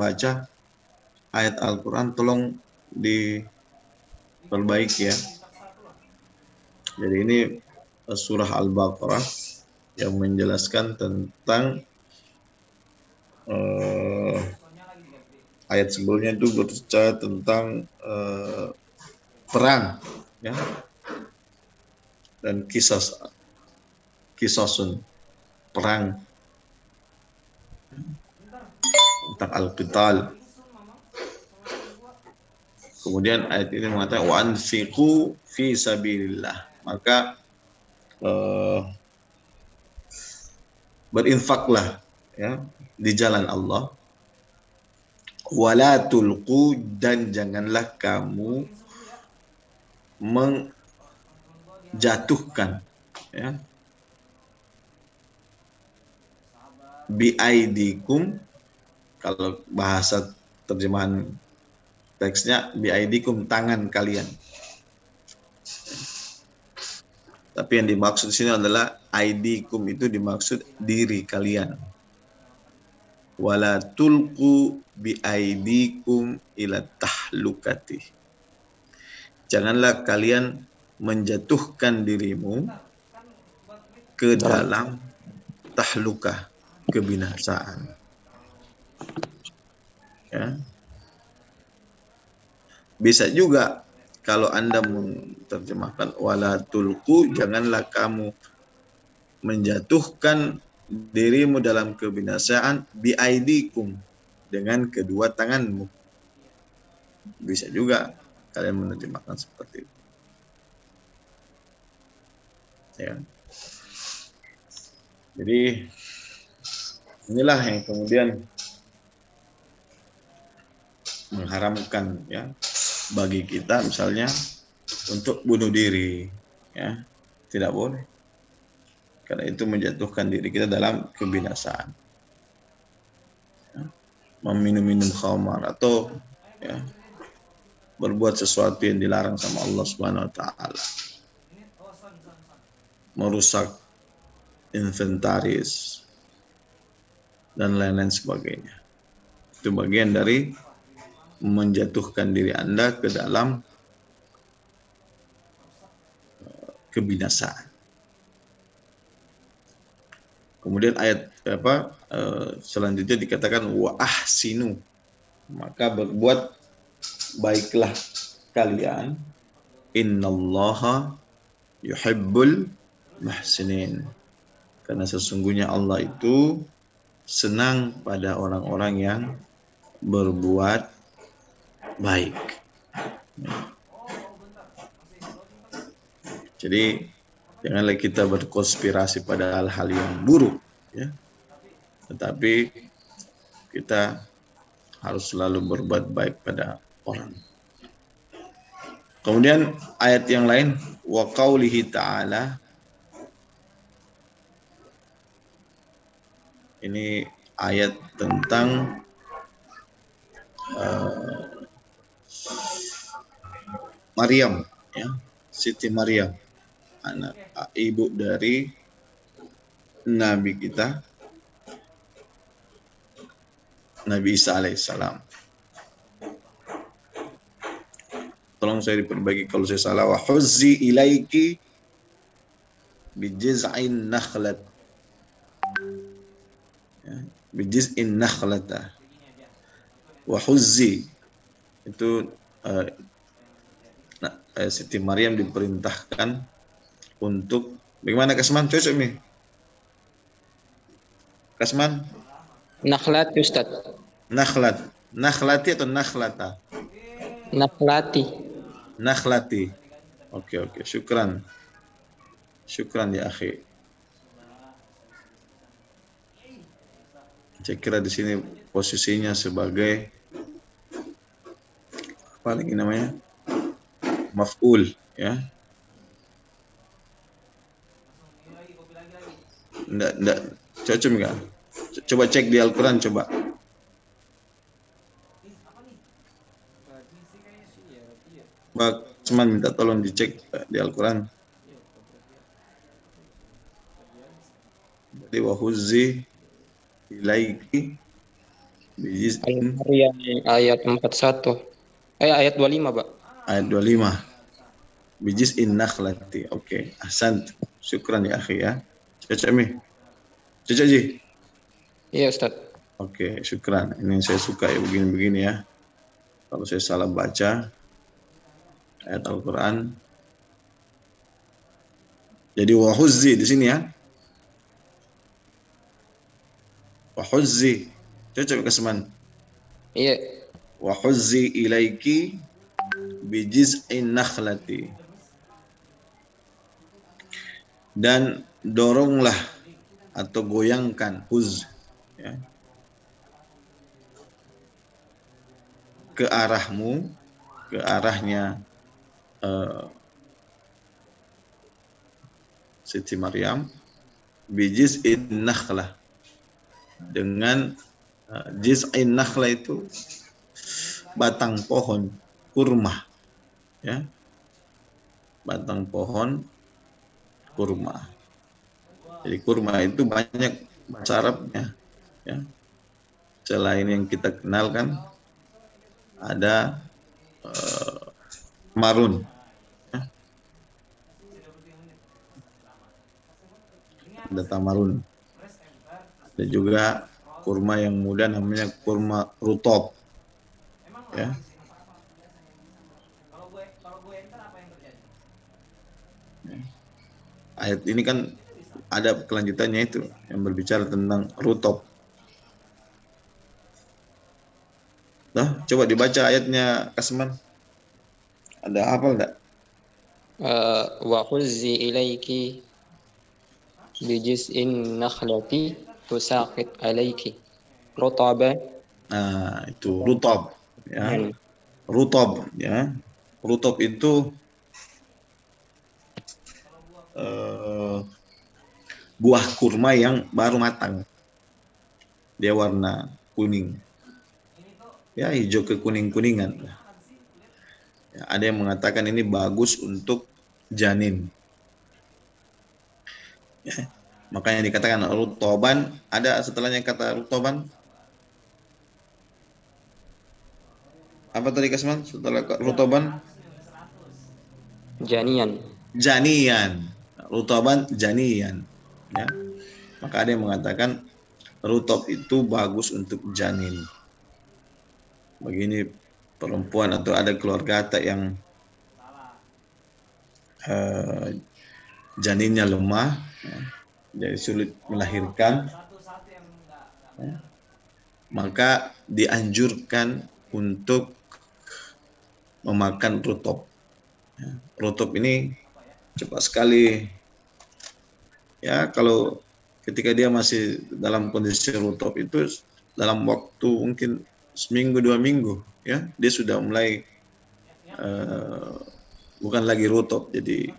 membaca ayat Al-Quran tolong diperbaiki ya. Jadi ini surah Al-Baqarah yang menjelaskan tentang ayat sebelumnya itu berbicara tentang perang ya, dan kisasun perang, tentang al-qital. Kemudian ayat ini mengatakan wa anfiqu fi sabilillah, maka berinfaklah ya di jalan Allah. Wala tulqu, dan janganlah kamu menjatuhkan ya, biaidikum, kalau bahasa terjemahan teksnya biaidikum, tangan kalian. Tapi yang dimaksud di sini adalah aidikum, itu dimaksud diri kalian. Wala tulqu biaidikum ila tahlukati, janganlah kalian menjatuhkan dirimu ke dalam tahlukah, kebinasaan. Ya. Bisa juga kalau Anda menerjemahkan wala tulqu, janganlah kamu menjatuhkan dirimu dalam kebinasaan biaidikum, dengan kedua tanganmu. Bisa juga kalian menerjemahkan seperti itu. Ya. Jadi inilah yang kemudian mengharamkan ya bagi kita misalnya untuk bunuh diri, ya tidak boleh, karena itu menjatuhkan diri kita dalam kebinasaan. Ya. Meminum khamar atau ya berbuat sesuatu yang dilarang sama Allah Subhanahu wa taala, merusak inventaris dan lain-lain sebagainya. Itu bagian dari menjatuhkan diri Anda ke dalam kebinasaan. Kemudian ayat selanjutnya dikatakan wa ahsinu, maka berbuat baiklah kalian, innallaha yuhibbul muhsinin, karena sesungguhnya Allah itu senang pada orang-orang yang berbuat baik. Jadi janganlah kita berkonspirasi pada hal-hal yang buruk, ya. Tetapi kita harus selalu berbuat baik pada orang. Kemudian ayat yang lain, wa qaulihi ta'ala, ini ayat tentang Maryam, ya, Siti Maryam, anak ibu dari Nabi kita Nabi Isa alaihissalam. Tolong saya diperbaiki kalau saya salah. Wa huzzi ilaiki bijiz'in nakhlat, ya, bijiz'in nakhlata. Wa huzzi itu Siti Maryam diperintahkan untuk bagaimana Kasman? Cocok nih Kasman? Nakhlat Ustaz. Nakhlat. Nakhlati atau nakhlata? Nakhlati. Nakhlati. Oke. Syukran ya akhi. Saya kira di sini posisinya sebagai apa lagi namanya? Maf'ul, ya. Enggak cocok enggak? Coba cek di Al-Quran, coba. Cuman minta tolong dicek di Al-Quran. Jadi wa huzzi ilaiki bijiz'in, Al-Maryam ayat 41. Ayat 25, Pak. ayat 25. Bijiz'in nakhlati. Oke, ahsan. Syukran ya akhi ya. Cocok mi. Cocok Ji. Iya, Ustaz. Oke, syukran. Ini yang saya suka ya begini-begini ya. Kalau saya salah baca ayat Al-Quran. Jadi wahuzzi di sini ya. Wahuzzi. Cocok Kasman. Iya. Wahuzzi ilaiki bijiz'in nakhlati. Dan doronglah atau goyangkan huz ya, ke arahmu, ke arahnya Siti Maryam, bijiz'in nakhlah, dengan jiz'in nakhlah itu batang pohon kurma ya, batang pohon kurma. Jadi kurma itu banyak bahasa Arabnya ya. Selain yang kita kenal kan ada marun ya. Ada tamarun. Ada juga kurma yang muda namanya kurma rutob ya. Ayat ini kan ada kelanjutannya itu yang berbicara tentang rutob. Nah, coba dibaca ayatnya Kasman. Ada hafal enggak? Wa khuzzi ilaiki bijiz'in nakhlati tusaqit alaiki rutaba. Nah, itu rutob ya. Rutob ya. Rutob itu buah kurma yang baru matang. Dia warna kuning. Ya, hijau ke kuning-kuningan. Ya, ada yang mengatakan ini bagus untuk janin. Ya, makanya dikatakan rutoban. Ada setelahnya kata rutoban? Apa tadi Kasman? Setelah rutoban? Janian. Janian. Rutoban janian. Ya. Maka ada yang mengatakan rutob itu bagus untuk janin. Begini perempuan atau ada keluarga yang janinnya lemah, ya, jadi sulit melahirkan, ya, maka dianjurkan untuk memakan rutob. Ya, rutob ini cepat sekali, ya kalau ketika dia masih dalam kondisi rutob itu dalam waktu mungkin seminggu 2 minggu, ya dia sudah mulai bukan lagi rutob, jadi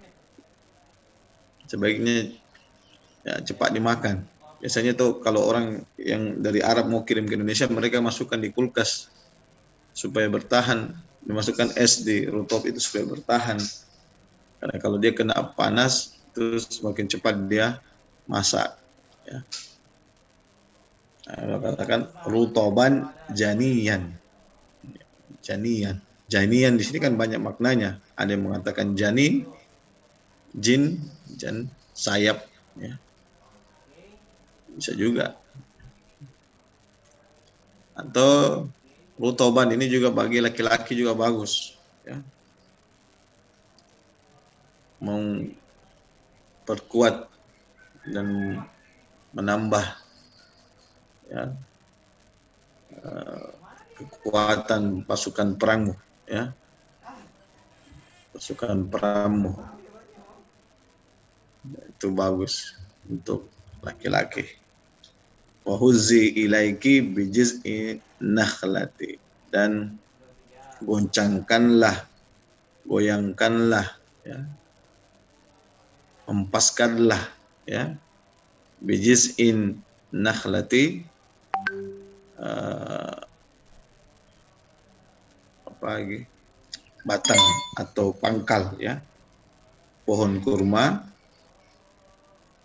sebaiknya ya, cepat dimakan. Biasanya tuh kalau orang yang dari Arab mau kirim ke Indonesia, mereka masukkan di kulkas supaya bertahan, dimasukkan es di rutob itu supaya bertahan. Karena kalau dia kena panas, terus semakin cepat dia masak. Ya. Nah, katakan rutoban janian. Janian. Janian di sini kan banyak maknanya. Ada yang mengatakan janin, jin, jan, sayap. Ya. Bisa juga. Atau rutoban ini juga bagi laki-laki juga bagus. Ya. Memperkuat dan menambah ya, kekuatan pasukan perangmu, ya, pasukan perangmu itu bagus untuk laki-laki. Wahuzzi ilaiki bijiz'i nakhlati, dan goncangkanlah, goyangkanlah, ya, empaskanlah, ya, bijiz'in nakhlati, apa lagi, batang atau pangkal, ya, pohon kurma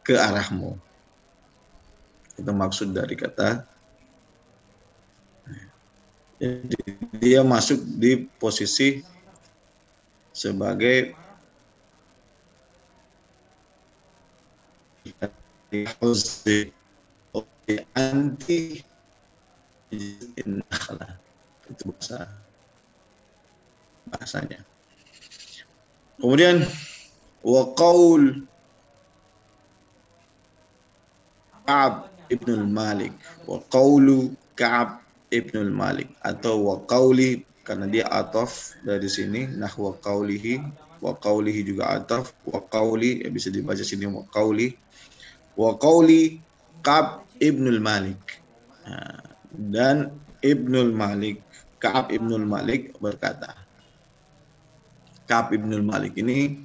ke arahmu. Itu maksud dari kata Jadi dia masuk di posisi sebagai anti nakhlah. Itu bahasanya. Kemudian wa qaul Ka'ab ibnul Malik, wa qaulu Ka'ab ibnul Malik, atau wa qauli karena dia ataf dari sini, nahwa qaulihi, wa qaulihi juga ataf, wa qauli ya bisa dibaca sini wa qauli Ka'ab ibnul Malik. Nah, dan Ibnul Malik, Ka'ab ibnul Malik berkata, Ka'ab ibnul Malik ini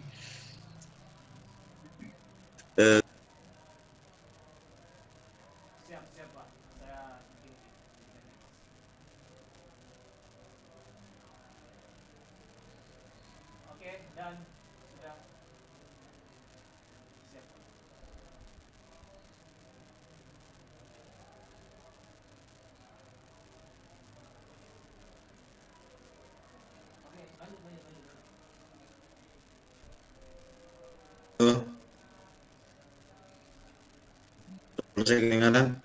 saya kedengaran?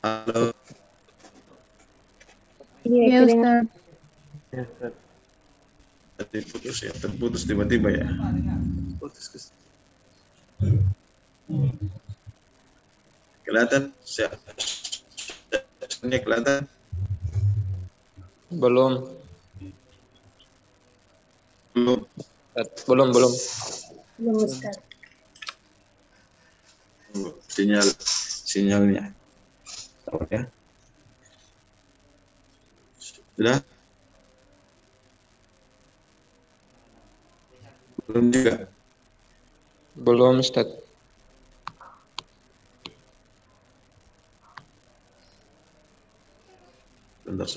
Halo. Iya, Ustaz. Ya, Ustaz. Terputus ya, terputus tiba-tiba ya. Putus. Kelihatan? Ini kelihatan? Belum. Belum. Belum. Belum, Ustaz. Sinyalnya. Tahu ya? Sudah? Belum juga. Belum, Ustaz. Bentar.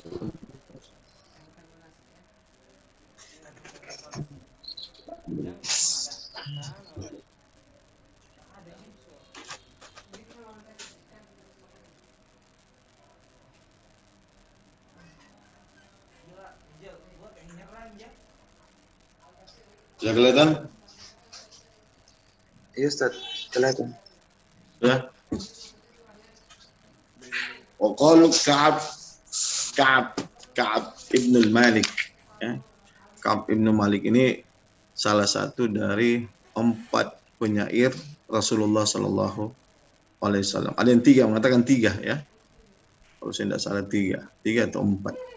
Sudah kelihatan? Iya, Ustaz. Kelihatan. Sudah? Waqalu Ka'ab ibnul Malik. Ya. Ka'ab ibnul Malik ini salah satu dari 4 penyair Rasulullah Sallallahu Alaihi Wasallam. Ada yang 3, mengatakan 3 ya. Kalau saya tidak salah 3 atau 4.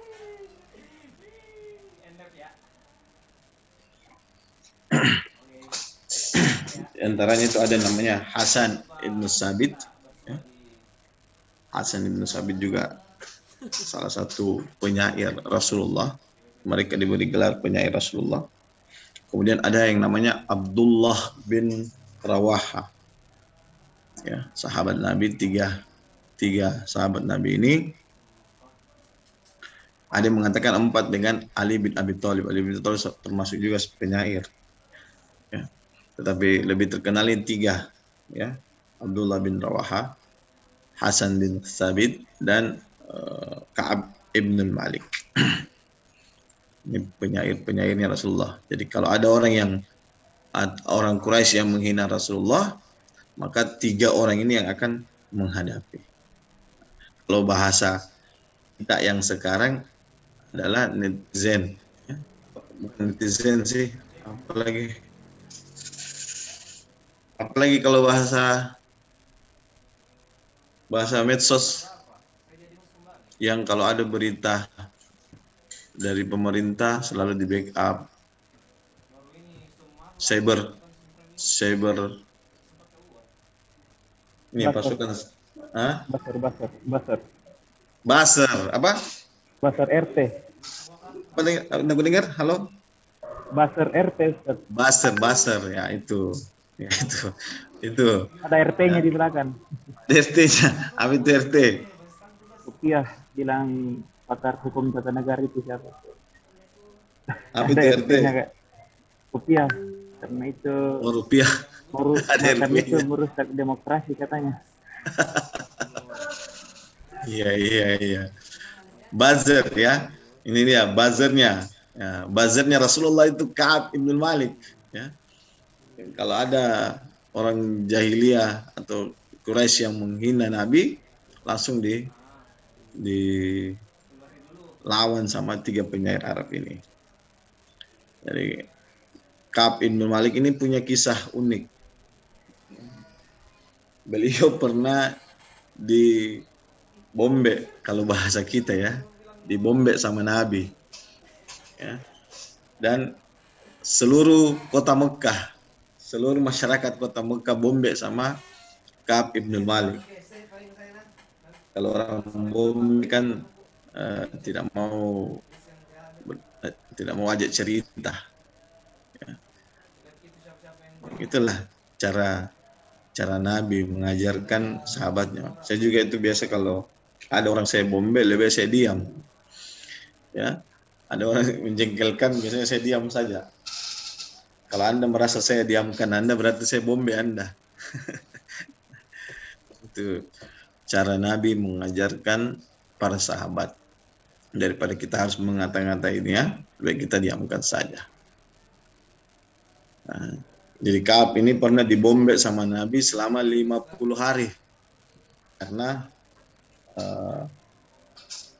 Di antaranya itu ada namanya Hasan ibn Sabit. Ya. Hasan ibn Sabit juga salah satu penyair Rasulullah. Mereka diberi gelar penyair Rasulullah. Kemudian ada yang namanya Abdullah bin Rawaha. Ya, sahabat Nabi, tiga sahabat Nabi ini. Ada yang mengatakan 4 dengan Ali bin Abi Thalib. Ali bin Abi Thalib termasuk juga penyair. Ya. Tetapi lebih terkenal yang 3, ya. Abdullah bin Rawaha, Hasan bin Sabit, dan Ka'ab ibn Malik. Ini penyairnya Rasulullah. Jadi kalau ada orang Quraisy yang menghina Rasulullah, maka 3 orang ini yang akan menghadapi. Kalau bahasa kita yang sekarang adalah netizen, ya. Bukan netizen sih, apalagi kalau bahasa medsos, yang kalau ada berita dari pemerintah selalu di backup cyber ini pasukan Basar apa? Basar RT. Apa dengar? Halo? Basar RT, Ustaz. Basar ya itu. Ya itu. Ada RT-nya di belakang. RT-nya, apa itu RT? Rupiah bilang pakar hukum tata negara itu siapa? Apa itu RT? Rupiah, karena itu Rupiah. karena itu merusak demokrasi katanya. Iya. buzzer ya. Ini dia buzzernya. Ya, buzzernya Rasulullah itu Ka'ab ibn Malik. Ya. Kalau ada orang jahiliyah atau Quraisy yang menghina Nabi, langsung dilawan sama 3 penyair Arab ini. Jadi Ka'ab ibn Malik ini punya kisah unik. Beliau pernah dibombek, kalau bahasa kita ya, dibombek sama Nabi. Ya. Dan seluruh kota Mekah, seluruh masyarakat kota Mekah bombek sama Ka'ab ibn Malik. Kalau orang bombek kan tidak mau ajak cerita. Ya. Itulah cara Nabi mengajarkan sahabatnya. Saya juga itu biasa kalau ada orang saya bombek, lebih saya diam. Ya, ada orang menjengkelkan, biasanya saya diam saja. Kalau Anda merasa saya diamkan Anda, berarti saya bombek Anda. Itu cara Nabi mengajarkan para sahabat. Daripada kita harus mengata-ngata ini ya, lebih kita diamkan saja. Nah, jadi Ka'ab ini pernah dibombek sama Nabi selama 50 hari. Karena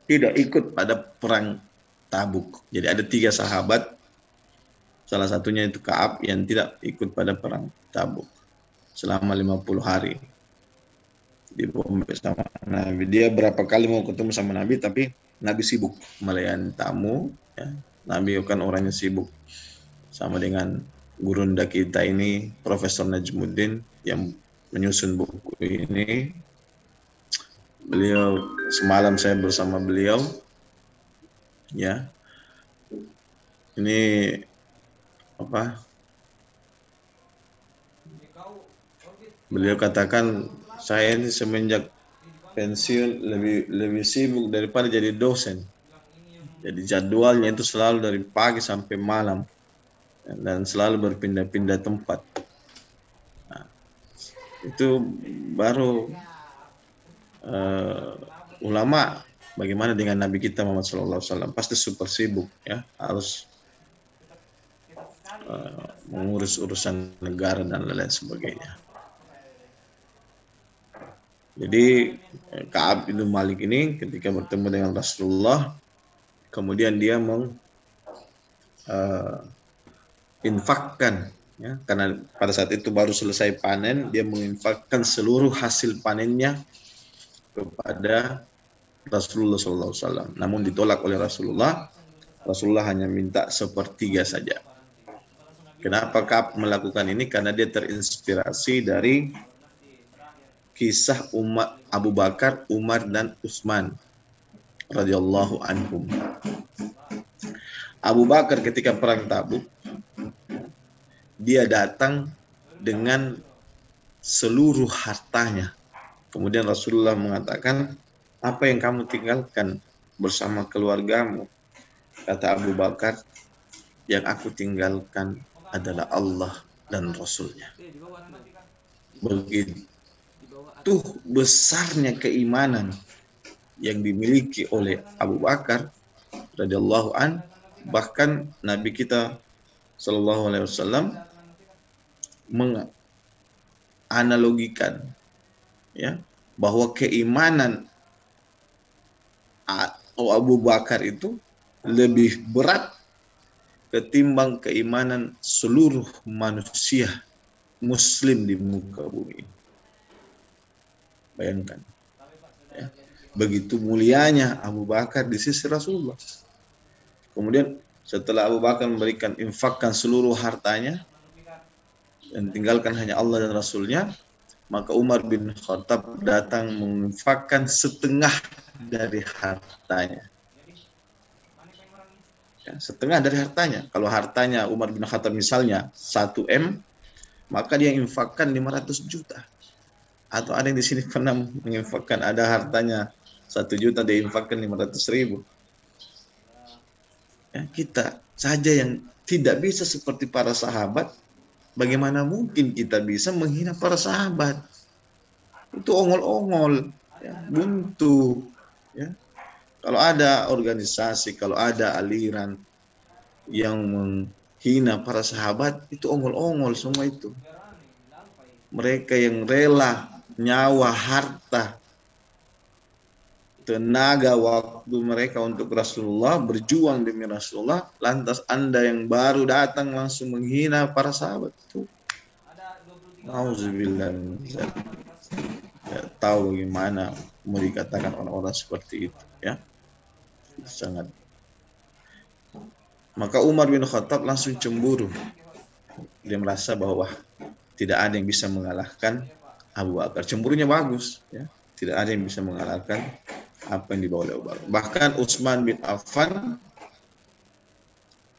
tidak ikut pada perang Tabuk. Jadi ada 3 sahabat, salah satunya itu Ka'ab yang tidak ikut pada perang Tabuk selama 50 hari. Dibombek sama Nabi. Dia berapa kali mau ketemu sama Nabi, tapi Nabi sibuk melayani tamu. Ya. Nabi kan orangnya sibuk. Sama dengan gurunda kita ini, Profesor Najmuddin yang menyusun buku ini. Beliau, semalam saya bersama beliau. Ya, ini apa? Beliau katakan saya ini semenjak pensiun lebih sibuk daripada jadi dosen. Jadi jadwalnya itu selalu dari pagi sampai malam dan selalu berpindah-pindah tempat. Nah, itu baru ulama. Bagaimana dengan Nabi kita Muhammad SAW? Pasti super sibuk ya, harus mengurus urusan negara dan lain sebagainya. Jadi Ka'ab bin Malik ini ketika bertemu dengan Rasulullah, kemudian dia menginfakkan, ya, karena pada saat itu baru selesai panen, dia menginfakkan seluruh hasil panennya kepada Rasulullah SAW. Namun ditolak oleh Rasulullah. Rasulullah hanya minta 1/3 saja. Kenapa Ka'ab melakukan ini? Karena dia terinspirasi dari kisah Abu Bakar, Umar, dan Utsman radhiyallahu anhum. Abu Bakar ketika perang Tabuk, dia datang dengan seluruh hartanya. Kemudian Rasulullah mengatakan, apa yang kamu tinggalkan bersama keluargamu? Kata Abu Bakar, yang aku tinggalkan adalah Allah dan Rasulnya. Begitu besarnya keimanan yang dimiliki oleh Abu Bakar radhiyallahu an, bahkan Nabi kita sallallahu alaihi wasallam menganalogikan ya bahwa keimanan Abu Bakar itu lebih berat ketimbang keimanan seluruh manusia muslim di muka bumi. Bayangkan ya, begitu mulianya Abu Bakar di sisi Rasulullah. Kemudian setelah Abu Bakar memberikan infakkan seluruh hartanya dan tinggalkan hanya Allah dan Rasulnya, maka Umar bin Khattab datang menginfakkan setengah dari hartanya. Ya, setengah dari hartanya. Kalau hartanya Umar bin Khattab misalnya 1 M, maka dia infakkan 500 juta. Atau ada yang di sini pernah menginfakkan, ada hartanya 1 juta, dia infakkan 500.000. Ya, kita saja yang tidak bisa seperti para sahabat, bagaimana mungkin kita bisa menghina para sahabat? Itu ongol-ongol, ya, buntu. Ya. Kalau ada organisasi, kalau ada aliran yang menghina para sahabat, itu ongol-ongol semua itu. Mereka yang rela nyawa, harta, tenaga, waktu mereka untuk Rasulullah, berjuang demi Rasulullah, lantas Anda yang baru datang langsung menghina para sahabat itu. Nauzubillah. Tidak tahu bagaimana mau dikatakan orang-orang seperti itu, ya. Sangat. Maka Umar bin Khattab langsung cemburu. Dia merasa bahwa tidak ada yang bisa mengalahkan Abu Bakar. Cemburunya bagus, ya. Tidak ada yang bisa mengalahkan apa yang dibawa oleh Abu Bakar. Bahkan Utsman bin Affan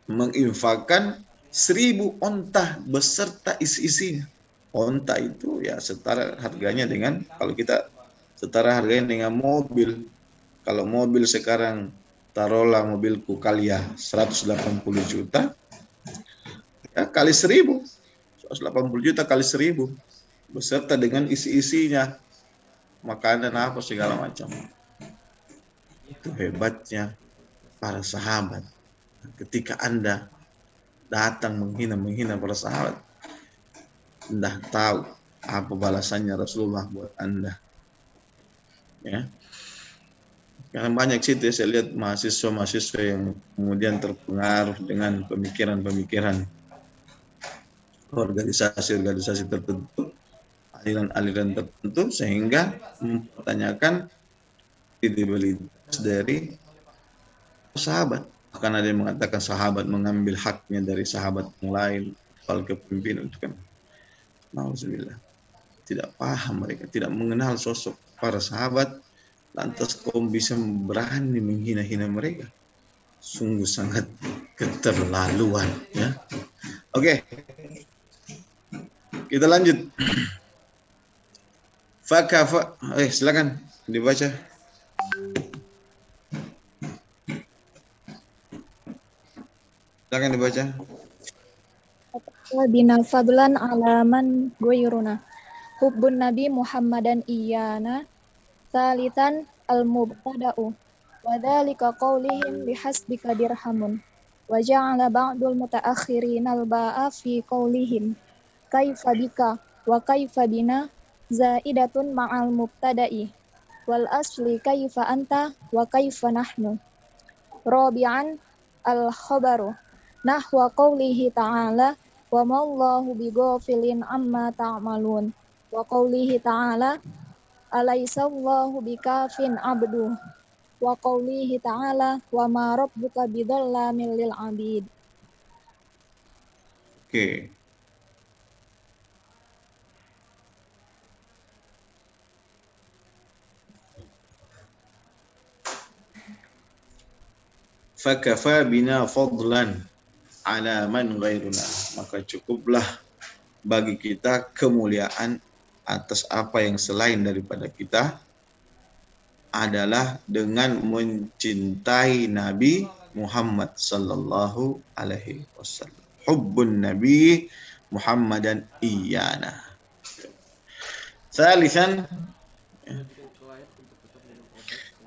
menginfakkan 1000 onta beserta isi-isinya. Onta itu ya setara harganya dengan, kalau kita setara harganya dengan mobil. Kalau mobil sekarang, taruhlah mobilku Kalia 180 juta, ya kali 1000, 180 juta kali 1000, beserta dengan isi-isinya, makanan apa segala macam. Itu hebatnya para sahabat. Ketika Anda datang menghina para sahabat, Anda tahu apa balasannya Rasulullah buat Anda. Ya. Karena banyak situ saya lihat mahasiswa-mahasiswa yang kemudian terpengaruh dengan pemikiran-pemikiran organisasi-organisasi tertentu, aliran-aliran tertentu, sehingga mempertanyakan kredibilitas dari sahabat. Bahkan ada yang mengatakan sahabat mengambil haknya dari sahabat yang lain, soal kepemimpinan itu kan. Nauzubillah. Tidak paham mereka, tidak mengenal sosok para sahabat, lantas kaum bisa berani menghina-hina mereka. Sungguh sangat keterlaluan, ya. Oke. Kita lanjut. Fakafa, silakan dibaca. Silakan dibaca. Bina fadlan alaman goyruna. Hubbun Nabi Muhammadan iyana. Salitan al-mubtada'u. Wa dzalika qaulihim bihasbika dirhamun. Wa ja'ala ba'dul mutaakhirina al-ba'a fi qaulihim. Kaifa bika wa kaifa bina zaidatun ma'al mubtada'i. Wal asli kaifa anta wa kaifa nahnu. Rabi'an al-khabaru. Nahwa qaulihi ta'ala wa mallahu bighafilin amma ta'malun. Wa qaulihi ta'ala alaisallahu bikafin abdu. Wa qaulihi ta'ala wa ma rabbuka bidzallamin lil abid. Oke. Fakafa bina fadlan ala man ghairuna. Maka cukuplah bagi kita kemuliaan atas apa yang selain daripada kita adalah dengan mencintai Nabi Muhammad sallallahu alaihi wasallam. Hubbun Nabi Muhammadan iyana. Salisan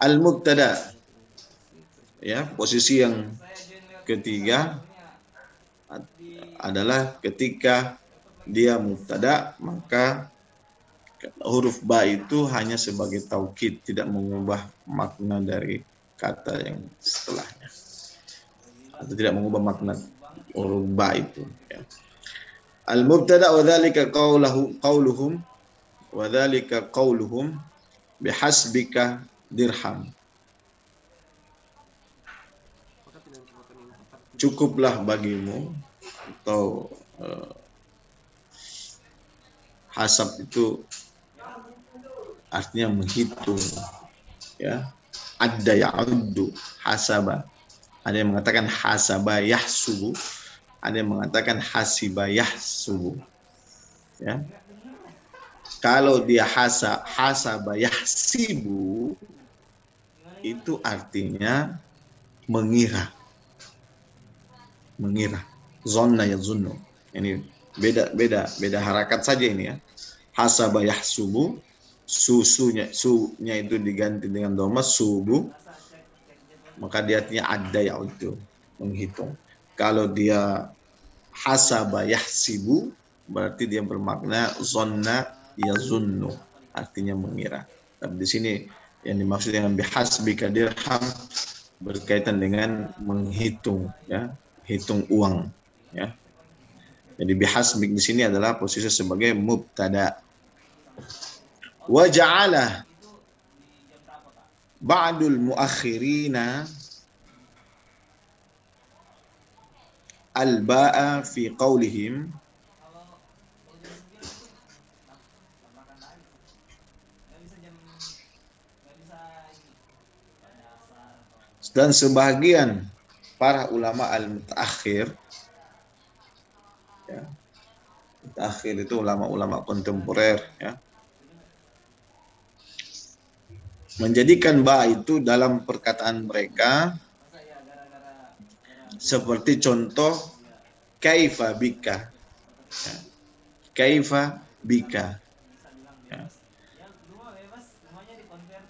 al-mubtada. Ya, posisi yang ketiga adalah ketika dia mubtada, maka huruf ba itu hanya sebagai taukid, tidak mengubah makna dari kata yang setelahnya, atau tidak mengubah makna huruf ba itu, ya. Al-mubtada wa dzalika qauluhum bihasbika dirham. Cukuplah bagimu, atau hasab itu artinya menghitung, ya. Adda ya'uddu hasaba. Ada yang mengatakan hasaba yahsubu, ada yang mengatakan hasiba yahsubu, ya. Kalau dia hasaba yahsibu, itu artinya mengira. Zonna yazunnu. Ini beda harakat saja ini, ya. Hasaba yahsubu, sunya itu diganti dengan dhamma subu, maka dia artinya ada ya'uddu, menghitung. Kalau dia hasaba yahsibu, berarti dia bermakna zonna yazunnu, artinya mengira. Tapi di sini yang dimaksud dengan bihasbika dirham berkaitan dengan menghitung, ya, hitung uang, ya. Jadi bihasbik di sini adalah posisi sebagai mubtada. Wa ja'ala ba'dul muakhirina al-ba'a fi qawlihim dan sebagian para ulama al-mutaakhir, ya, mutaakhir itu ulama-ulama kontemporer, ya, menjadikan ba itu dalam perkataan mereka seperti contoh kaifa bika, ya, kaifa bika, ya.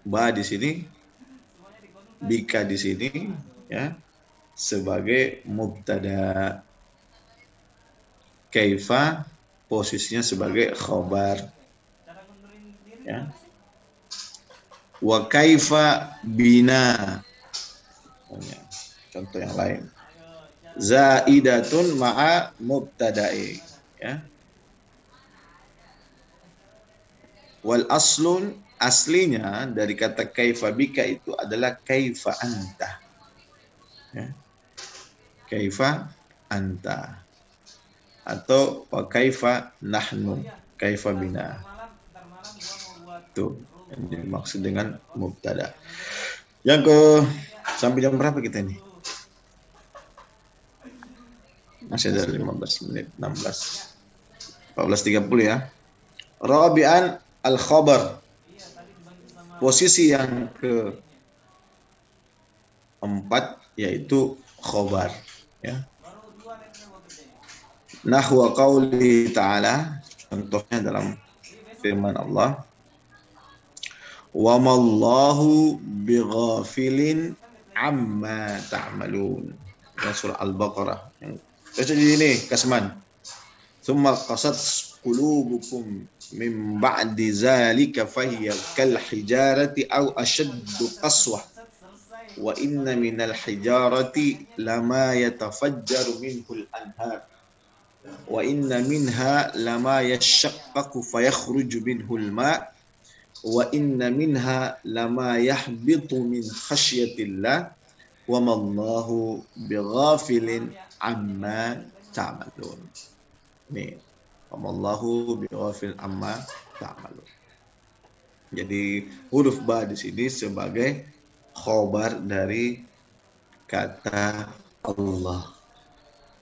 Ba di sini, bika di sini, ya, sebagai mubtada, kaifa posisinya sebagai khobar, ya. Wa kaifa bina, contoh yang lain, zaidatun ma'a mubtada'i, ya. Wal aslun, aslinya dari kata kaifa bika itu adalah kaifa anta, ya. Kaifa anta atau wa kaifa nahnu, kaifa bina. Itu yang dimaksud dengan mubtada. Yang ke sampai jam berapa kita ini? Masih ada 15 menit, 16. 14.30 ya. Rabi'an al-khabar. Posisi yang keempat yaitu khobar, ya. Nahwa qauli ta'ala, contohnya dalam firman Allah, wa mallahu bighafilin amma ta'malun, surah Al-Baqarah. Baca di ini Kasman. Tsumma qasat qulubukum min ba'di zalika fahiya kal hijarati aw ashaddu qaswah wa inna minal hijarati lama yatafajjaru minhu al-anhar wa inna minha lama yashaqqaqu fayakhruju minhu al-ma' wa inna minha lama yahbitu min khasyatillah wa mallahu bighafilin amma ta'malun. Nih, wa mallahu bighafilin amma ta'malun. Jadi huruf ba di sini sebagai khobar dari kata Allah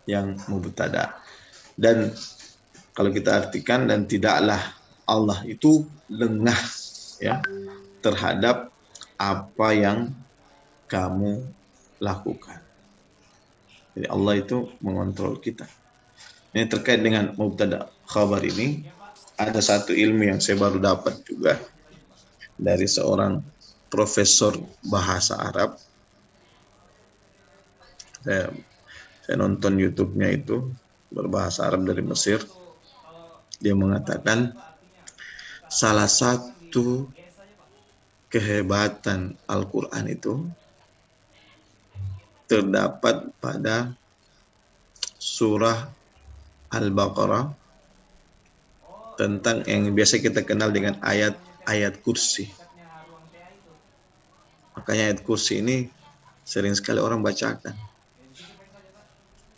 yang mubtada. Dan kalau kita artikan, dan tidaklah Allah itu lengah, ya, terhadap apa yang kamu lakukan. Jadi Allah itu mengontrol kita. Ini terkait dengan mubtada khabar ini, ada satu ilmu yang saya baru dapat juga dari seorang profesor bahasa Arab. Saya nonton YouTube-nya itu, berbahasa Arab dari Mesir. Dia mengatakan salah satu kehebatan Al-Quran itu terdapat pada surah Al-Baqarah tentang yang biasa kita kenal dengan ayat kursi. Makanya ayat kursi ini sering sekali orang bacakan,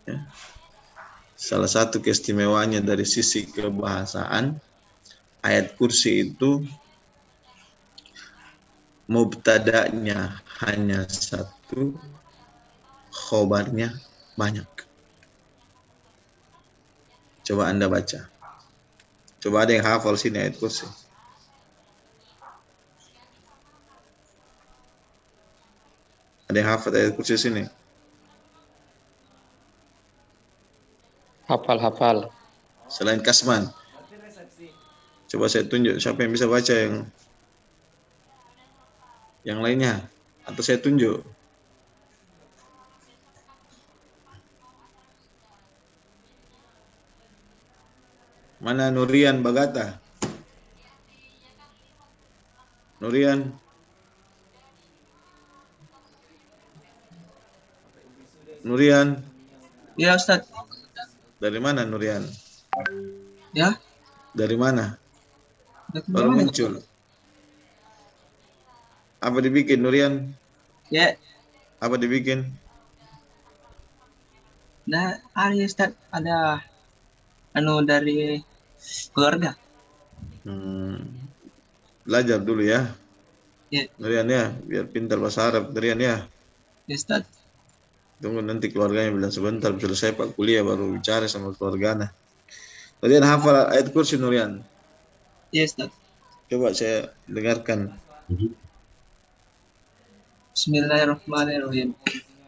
ya. Salah satu keistimewaannya dari sisi kebahasaan, ayat kursi itu mubtada'nya hanya satu, khobarnya banyak. Coba Anda baca. Coba ada yang hafal sini ayat kursi. Ada yang hafal ayat kursi sini? Hafal. Selain Kasman. Coba saya tunjuk siapa yang bisa baca yang lainnya. Atau saya tunjuk. Mana Nurian Bagata? Nurian. Nurian. Ya Ustaz. Dari mana Nurian? Ya. Dari mana? Dari Baru mana? muncul. Apa dibikin Nurian? Ya. Apa dibikin? Nah, hari Ustaz ada dari keluarga. Belajar dulu ya. Ya. Nurian ya, biar pintar bahasa Arab Nurian ya. Ya Ustaz. Tunggu nanti keluarganya bilang sebentar selesai Pak kuliah baru bicara sama keluarganya. Nurian hafal ayat kursi Nurian. Ya Ustaz. Coba saya dengarkan. Bismillahirrahmanirrahim.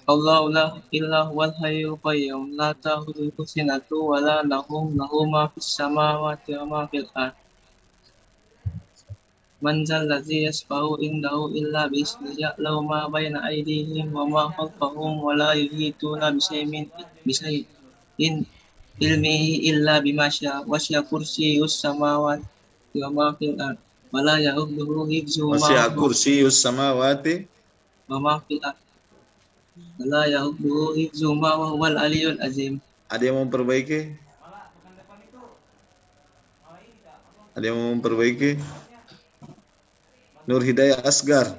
Allahu la ilaha wal hayyul qayyum la ta'khudhuhu sinatun wa la nawm lahu ma fis samawati wa ma fil ard. Man zal ladzi yashfa'u indahu illa bi ismihi ya'lamu ma baina aydihim wa ma khalfahum wa la yuhituna bi shay'in ilmihi illa bima syaa wa syaa kursiyyus samawati wa ma fil ard wa la ya'uduhu hifdzuhuma Wasi'a kursiyyus samawati wa ma fil ard wa la ya'uduhu hifdzuhuma wa huwal aliyyul azim. Ada yang mau memperbaiki? Ada yang mau memperbaiki? Nur Hidayah Asgar.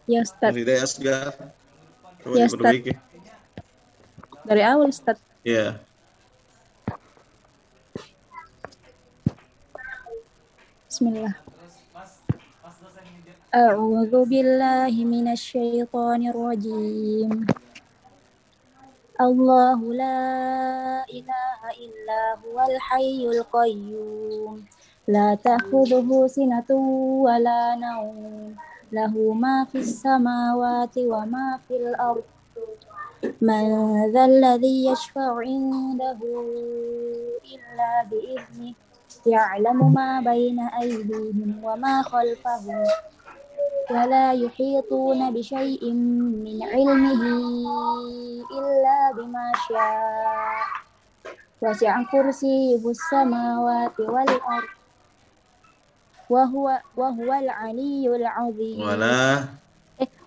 Ya Ustaz. Nur Hidayah Asgar. Coba Ya, diperbaiki. Dari awal Ustaz. Ya. Bismillah. A'udzu billahi minasy syaithanir rajim. Allahu la ilaha illa huwal hayyul qayyum. La ta'khudhuhu sinatun wa la nawm. Lahu ma fis samawati wa ma fil ardh. Man dhal ladzi yashfa'u 'indahu illa bi'idhnihi. Ya'lamu ma baina aydihim wa ma khalfahum. Wa la yuhituna bi syai'in min 'ilmihi illa bima syaa. Wasi'a kursiyyuhus samawati wal ardh. Wa huwal 'aliyyul 'azim.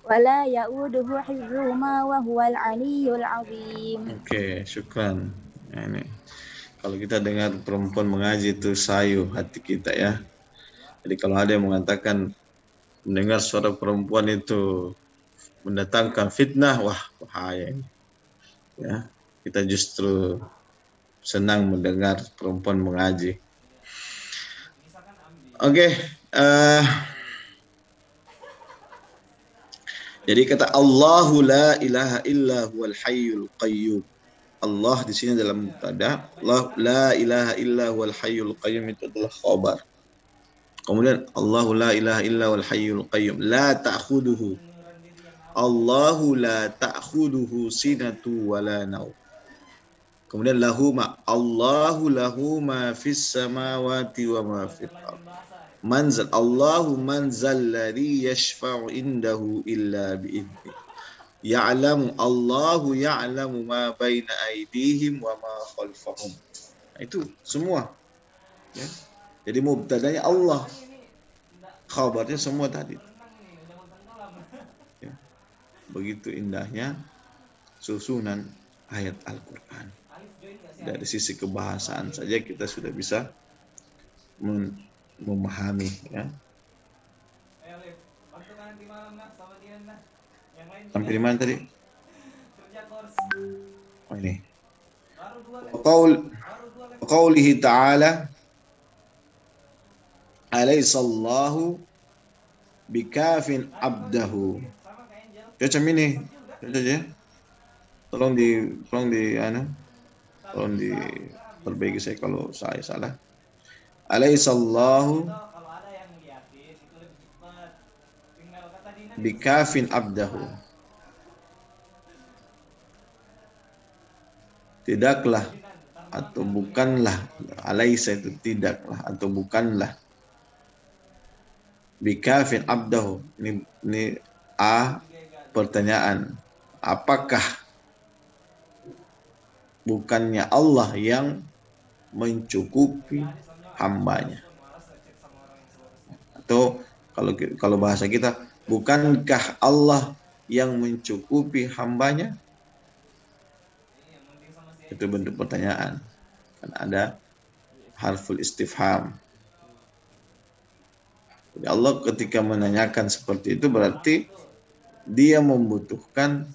Wala ya'uduhu hifdzuhuma wa huwal 'aliyyul 'azim. Oke, syukran. Nah, ini. Kalau kita dengar perempuan mengaji itu sayu hati kita ya. Jadi kalau ada yang mengatakan mendengar suara perempuan itu mendatangkan fitnah, wah bahaya ini. Ya, kita justru senang mendengar perempuan mengaji. Oke, jadi kata Allahu la ilaha illa huwal hayyul qayyum. Allah di sini dalam mubtada, Allah la ilaha illa huwal hayyul qayyum itu adalah khabar. Kemudian Allahu la ilaha illa huwal hayyul qayyum la ta'khuduhu. Allahu la ta'khuduhu sinatu wa la naum. Kemudian Allahu lahu ma fis samawati wa ma fil ardh. Allahu manzal ladzi yashfa'u indahu illa bi'idhni. Allahu ya'lamu ma baina aydihim wa ma khalfahum. Itu semua. Ya. Jadi mubtadanya Allah. Khabarnya semua tadi. Ya. Begitu indahnya susunan ayat Al-Qur'an. Dari sisi kebahasaan saja kita sudah bisa memahami ya. Sampai di mana tadi? Oh ini. Qaulihi ta'ala Alaihissallahu bikafin abdahu. Macam ini. Tolong diperbaiki saya kalau saya salah. Alaihissallahu bikafin abdahu. Tidaklah atau bukanlah, alaisa itu tidaklah atau bukanlah, bikafin abdahu. Ini A pertanyaan. Apakah bukannya Allah yang mencukupi hambanya. Atau kalau bahasa kita, bukankah Allah yang mencukupi hambanya? Itu bentuk pertanyaan. Kan ada harful istifham. Jadi Allah ketika menanyakan seperti itu berarti dia membutuhkan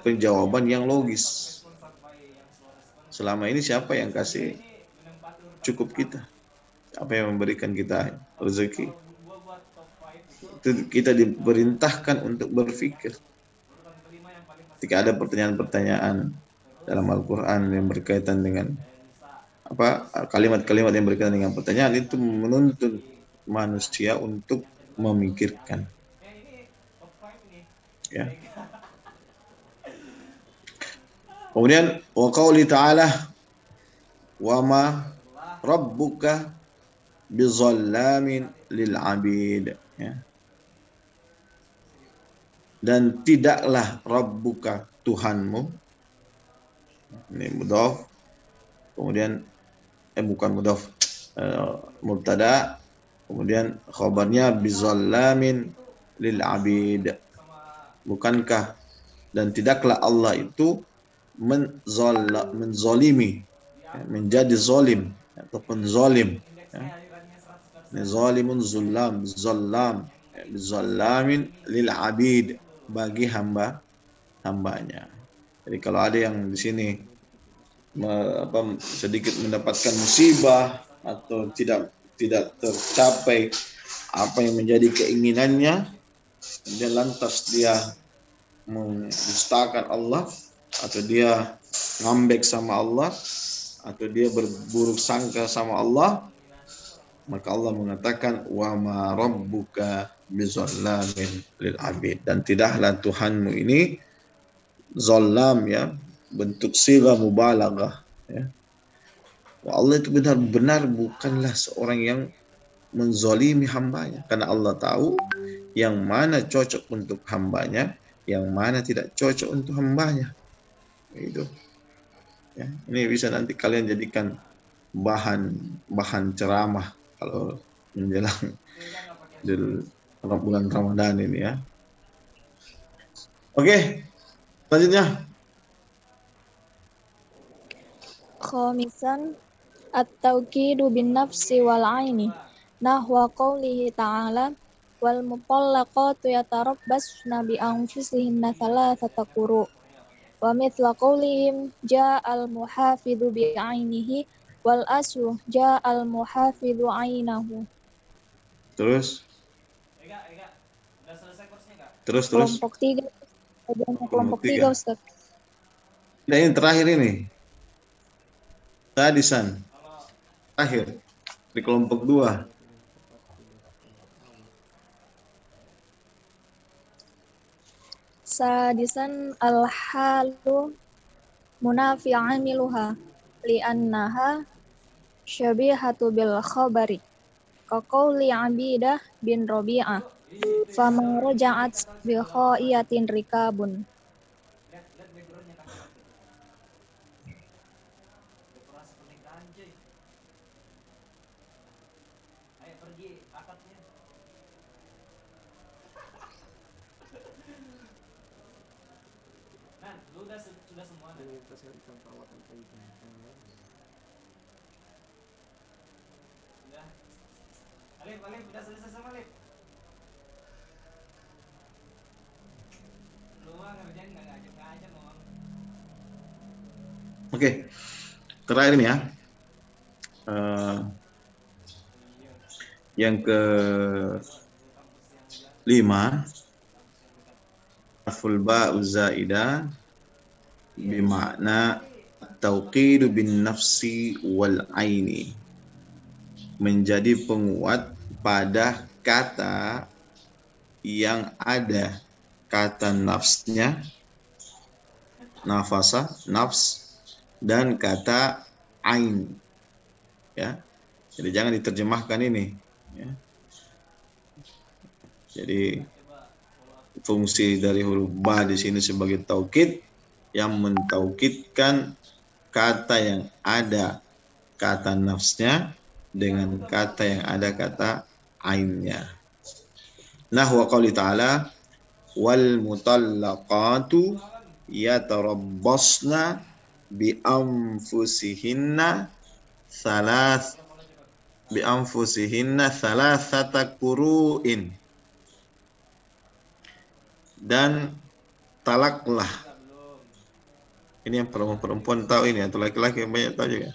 penjawaban yang logis. Selama ini siapa yang kasih cukup kita? Siapa yang memberikan kita rezeki? Itu kita diperintahkan untuk berpikir. Ketika ada pertanyaan-pertanyaan dalam Al-Quran yang berkaitan dengan kalimat-kalimat yang berkaitan dengan pertanyaan, itu menuntut manusia untuk memikirkan. Ya. Kemudian wa qauli ta'ala wa ma rabbuka bizallamin lil 'abid, ya. Dan tidaklah rabbuka, Tuhanmu, ini mudhaf, kemudian bukan mudhaf, mubtada, kemudian khabarnya bizallamin lil 'abid. Bukankah dan tidaklah Allah itu menzalimi, ya, menjadi zalim ataupun zalim, ya. Zalimun zullam, zallam, zallamin lil 'abid, bagi hambanya. Jadi kalau ada yang di sini sedikit mendapatkan musibah atau tidak tercapai apa yang menjadi keinginannya, dan lantas dia mendustakan Allah, atau dia ngambek sama Allah, atau dia berburuk sangka sama Allah, maka Allah mengatakan wa ma rabbuka bizallamin lil 'abid, dan tidaklah Tuhanmu ini zallam, ya, bentuk sighah mubalaghah, ya. Allah itu benar-benar bukanlah seorang yang menzalimi hambanya, karena Allah tahu yang mana cocok untuk hambanya, yang mana tidak cocok untuk hambanya. Itu, ya, ini bisa nanti kalian jadikan bahan ceramah kalau menjelang bulan Ramadan ini, ya. Oke, selanjutnya. Khamisan at-tawkidu bin nafsi wal aini nahwa qawlihi ta'ala wal mutallaqatu yatarabbasna bi anfusihinna thalathata quru wa mithla qawlihim ja'al muhafidhu bi ainihi wal asru ja'al muhafidhu ainahu. Terus Kelompok 3. Kelompok 3, Ustaz. Nah, ini terakhir ini. Sadisan. Terakhir di kelompok 2. Sadisan al-halu munafi amiluha li'annaha syabihatu bil khabari kaqawli Abidah bin Rabi'ah fama raja'at bi khaiyatin rikabun. Udah selesai sama Lip? Lu mah ngerjain nggak ngajak ngomong. Oke, terakhir ini, ya. Yang ke-5, harful ba'u zaidah bimakna tauqidu bin nafsi wal aini, menjadi penguat pada kata yang ada kata nafsnya, nafasa, nafs, dan kata ain, ya. Jadi jangan diterjemahkan ini, ya. Jadi fungsi dari huruf ba di sini sebagai taukid, yang mentaukidkan kata yang ada kata nafsnya dengan kata yang ada kata ainnya. Nahwa qouli ta'ala wal mutallaqatu yatarabbasna bi anfusihinna thalathata quru'in. Dan talaklah, ini yang perempuan tahu ini, atau laki-laki yang banyak tahu juga.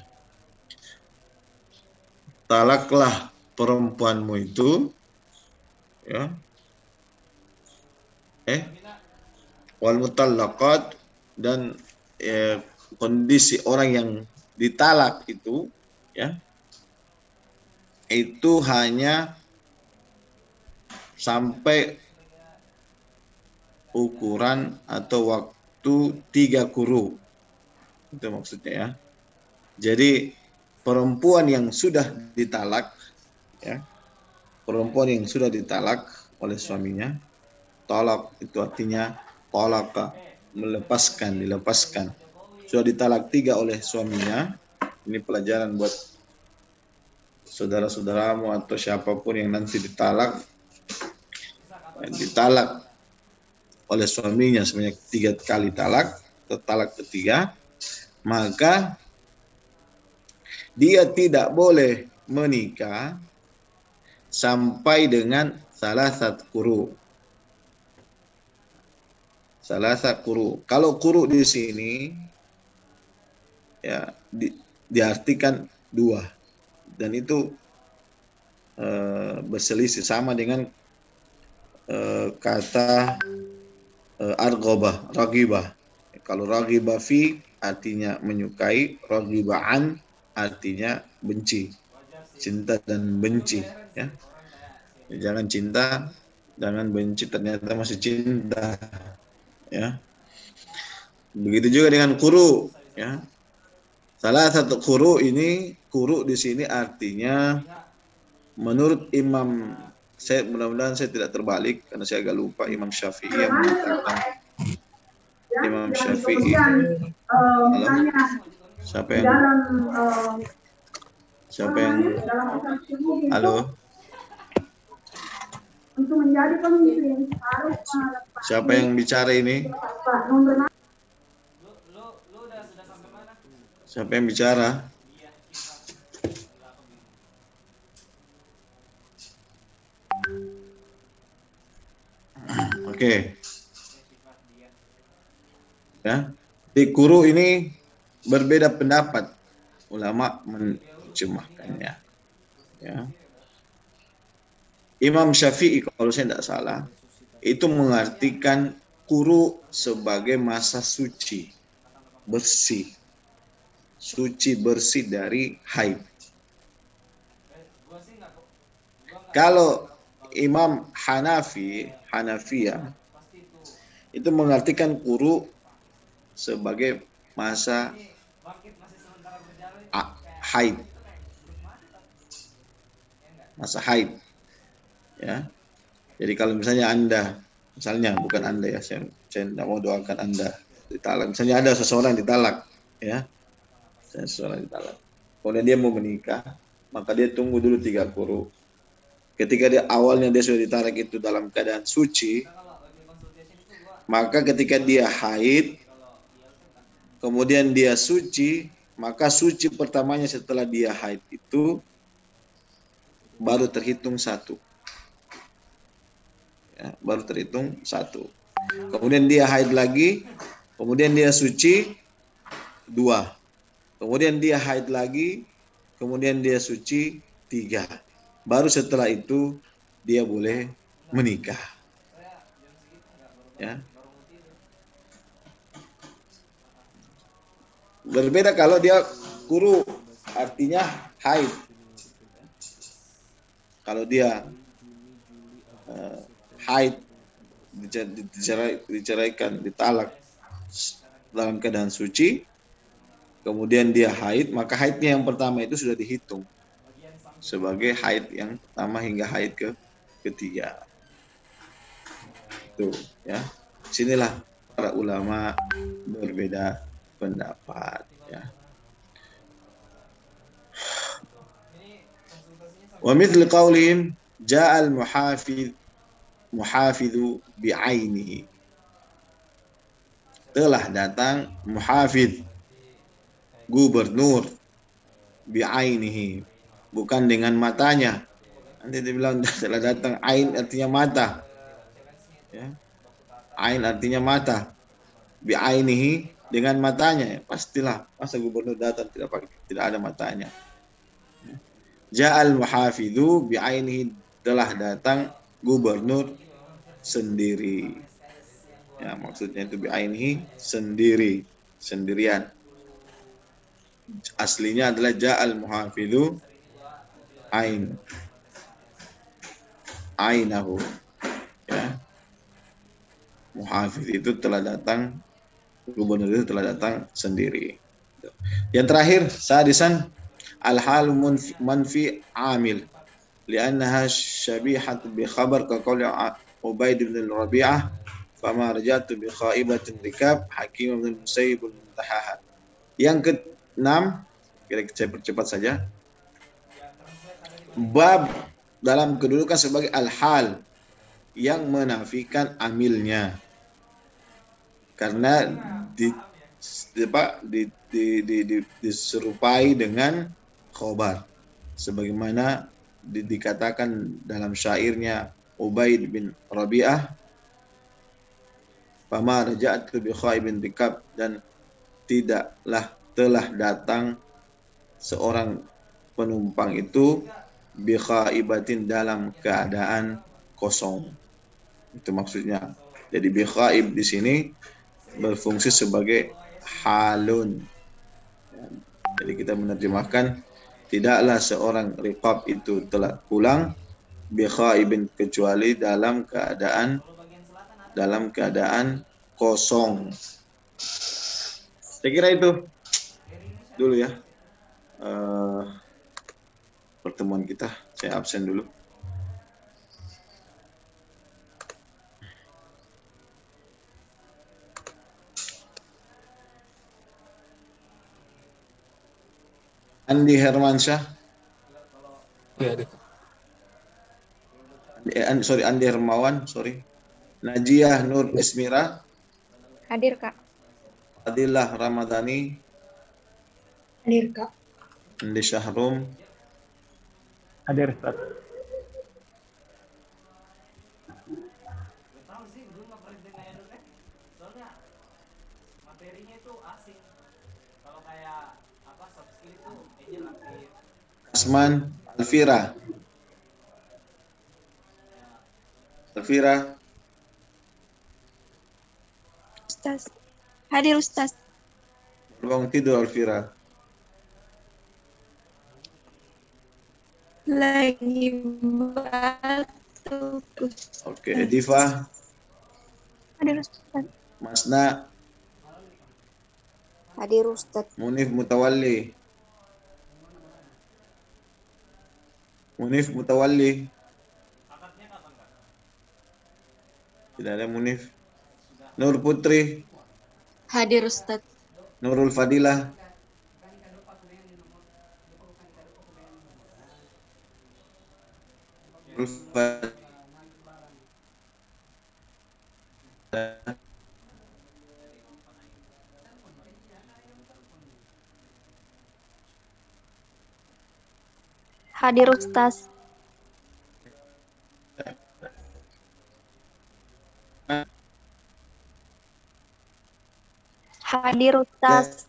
Talaklah perempuanmu itu, ya, wal mutallaqat, dan kondisi orang yang ditalak itu, ya, itu hanya sampai ukuran atau waktu 3 quru. Itu maksudnya, ya. Jadi perempuan yang sudah ditalak, ya, perempuan yang sudah ditalak oleh suaminya, talak itu artinya talaka, melepaskan, dilepaskan. Sudah ditalak 3 oleh suaminya. Ini pelajaran buat saudara-saudaramu atau siapapun yang nanti ditalak oleh suaminya sebanyak 3 kali talak, atau talak ketiga, maka dia tidak boleh menikah sampai dengan salasat quru. Salasat quru. Kalau quru di sini, ya, diartikan 2, dan itu berselisih sama dengan kata ragibah. Kalau ragibah fi artinya menyukai, ragibah an artinya benci, cinta dan benci, ya. Jangan cinta, jangan benci, ternyata masih cinta, ya. Begitu juga dengan quru, ya. Salah satu quru ini, quru di sini artinya menurut Imam, saya mudah-mudahan saya tidak terbalik karena saya agak lupa, Imam Syafi'i yang mengatakan, Imam Syafi'i, siapa yang halo, siapa yang bicara ini, siapa yang bicara? Oke. Ya, di quru ini berbeda pendapat ulama menerjemahkannya, ya. Imam Syafi'i kalau saya tidak salah itu mengartikan quru sebagai masa suci, bersih, suci bersih dari haid. Kalau Imam Hanafiyah itu mengartikan quru sebagai masa haid, masa haid, ya. Jadi kalau misalnya Anda, misalnya bukan Anda, ya, saya tidak mau doakan Anda ditalak. Misalnya ada seseorang ditalak, ya, seseorang ditalak, kemudian dia mau menikah, maka dia tunggu dulu 3 quru. Ketika awalnya dia sudah ditalak itu dalam keadaan suci, maka ketika dia haid, kemudian dia suci, maka suci pertamanya setelah dia haid itu baru terhitung 1. Ya, baru terhitung 1. Kemudian dia haid lagi, kemudian dia suci 2. Kemudian dia haid lagi, kemudian dia suci 3. Baru setelah itu dia boleh menikah. Ya. Berbeda kalau dia quru, artinya haid. Kalau dia haid, diceraikan, ditalak dalam keadaan suci, kemudian dia haid, maka haidnya yang pertama itu sudah dihitung sebagai haid yang pertama hingga haid ketiga. Itu, ya. Sinilah para ulama berbeda pendapat ya. Wa mithlu qaulihim ja'al muhafidhu bi'ainihi. Telah datang muhafidh, gubernur, bi'ainihi, bukan dengan matanya. Nanti dia bilang telah datang, ain artinya mata. Ya. Ain artinya mata. Bi'ainihi, dengan matanya. Pastilah, masa gubernur datang tidak ada matanya. Ja'al muhafidhu bi'ainihi, telah datang gubernur sendiri. Ya, maksudnya itu bi'ainihi, sendirian. Aslinya adalah ja'al muhafidhu ainahu. Ya. Muhafidh itu telah datang, gubernur itu telah datang sendiri. Yang terakhir, sadisan al-hal manfi amil li'annaha syabihat bi khabar ka qauli Ubaid bin Rabi'ah fama rajatu bi khaibatin rikab Hakim bin Musayyib muntahaha. Yang keenam, saya percepat saja. Bab dalam kedudukan sebagai al-hal yang menafikan amilnya. Karena diserupai dengan khobar. Sebagaimana dikatakan dalam syairnya Ubaid bin Rabi'ah, fama raja'tu bi khaibin rikab, dan telah datang seorang penumpang itu bi khaibatin, dalam keadaan kosong. Itu maksudnya. Jadi bi khaib di sini berfungsi sebagai halun. Jadi kita menerjemahkan tidaklah seorang riqab itu telah pulang bi khaibin, kecuali dalam keadaan kosong. Saya kira itu dulu ya pertemuan kita. Saya absen dulu. Andi Hermansyah. Andi Hermawan, Najiah Nur Ismira. Hadir, Kak. Fadilah Ramadhani. Hadir, Kak. Andi Syahrum. Hadir, Ustaz. Asman Alfira. Ustaz. Hadir, Ustaz. Bangun tidur Alfira. Lagi batuk, Ustaz. Oke, Diva. Hadir, Ustaz. Masna. Hadir, Ustaz. Munif Mutawalli. Tidak ada Munif. Nur Putri. Hadir, Ustaz. Nurul Fadilah. Nurul Fadilah. Hadir, Ustaz. Hadir, Ustaz.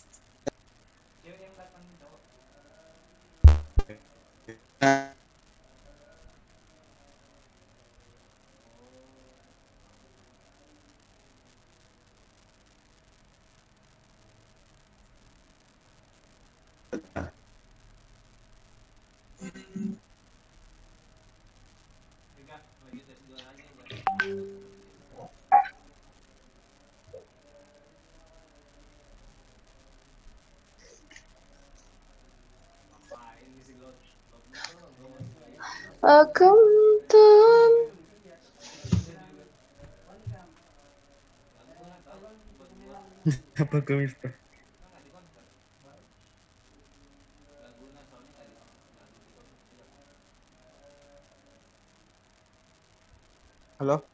Akuntum Apa ke Miftah? Halo?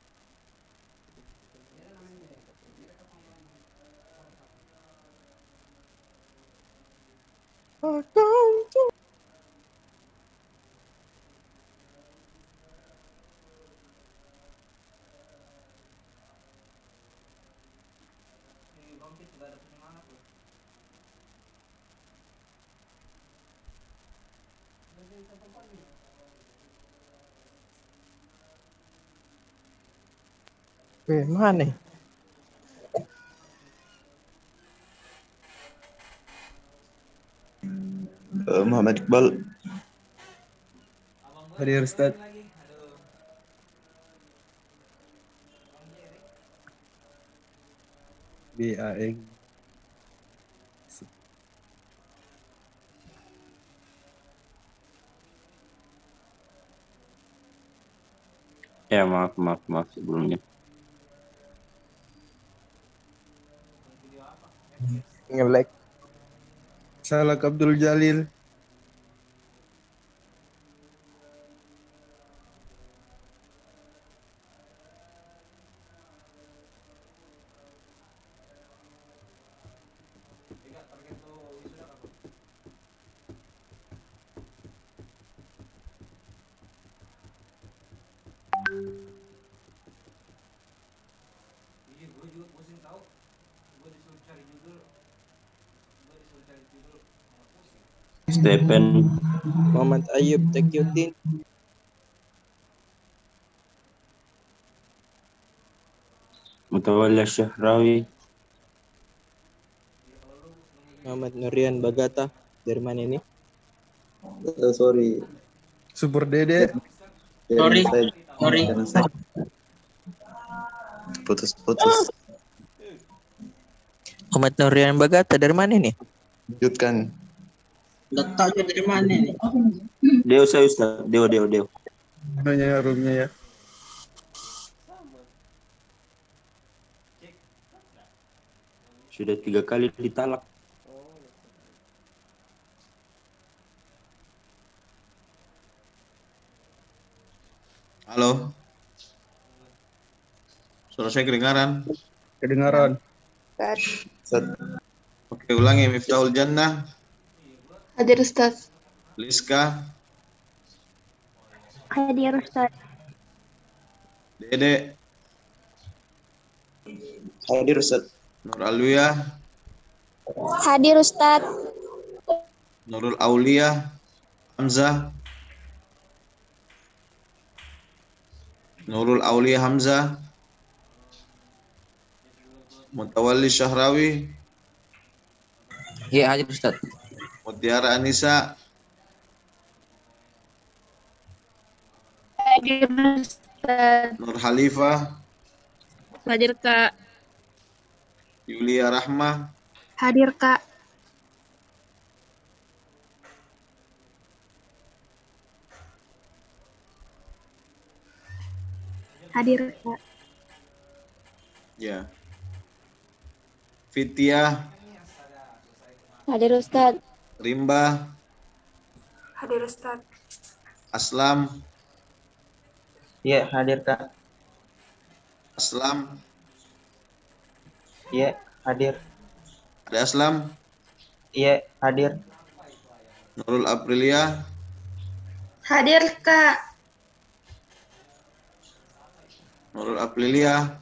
Mana nih? Muhammad Iqbal. Hadir Ustaz. BAEG. Ya maaf sebelumnya. Ngeblack. Salak Abdul Jalil. Stephen. Muhammad Ayub Taqiyuddin. Mutawalla Syahrawi. Muhammad Nurian Bagata. Dari mana ini? Sorry. Super Dede. Sorry. Putus. Muhammad Nurian Bagata. Dari mana ini? Lanjutkan. Nggak tahu dia dari mana nih. Deo saya Ustaz. Deo. Nanya roomnya ya. Sudah 3 kali ditalak. Halo. Suara saya kedengaran? Kedengaran. Oke, ulangi. Miftahul Jannah. Hadir Ustaz. Liska. Hadir Ustaz. Dede. Hadir Ustaz. Nur Alwiyah. Hadir Ustaz. Nurul Aulia. Hamzah. Nurul Aulia Hamzah. Mutawalli Syahrawi. Iya, hadir Ustaz. Mutiara Anissa. Hadir Ustaz. Nur Halifah. Hadir Kak. Yulia Rahmah. Hadir Kak. Hadir Kak. Ya. Fitia. Hadir Ustaz. Rimba. Hadir Ustaz. Aslam. Iya, hadir Kak. Aslam. Iya, hadir. Ada Aslam. Iya, hadir. Nurul Aprilia. Hadir Kak. Nurul Aprilia.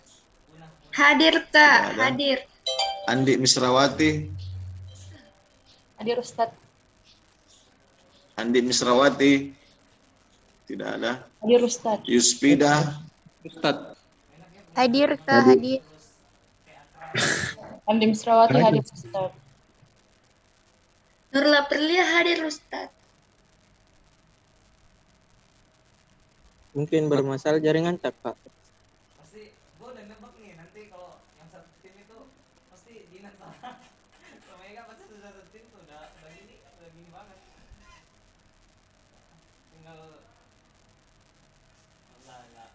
Hadir Kak. Tidak ada. Hadir. Andi Misrawati. Hadir Ustaz. Andi Misrawati. Tidak ada. Hadir Ustaz. Yuspida. Hadir Kak. Hadir. Andi Misrawati hadir Ustaz. Nurla Perlia hadir Ustaz. Mungkin bermasalah jaringan tak, Pak? Pasti gue udah nebak nih, nanti kalau yang satu tim itu pasti Dinan salah. Sama Ega pasti satu tim tuh udah gini banget. Tinggal enggak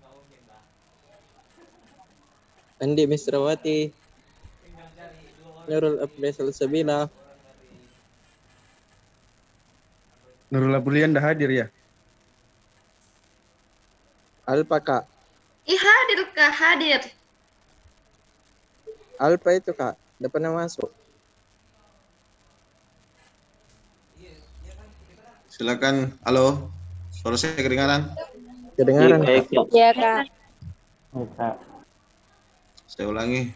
mungkin lah. Andi Misrawati, Nurul Abdul Sabila, Nurul Abulian dah hadir ya? Alpa Kak. Ih, hadir Kak, hadir. Alpa itu Kak, depannya masuk. Silakan. Halo. Suara saya kedengaran? Kedengaran Baik, Kak. Kak. Ya Kak. Baik, Kak. Saya ulangi.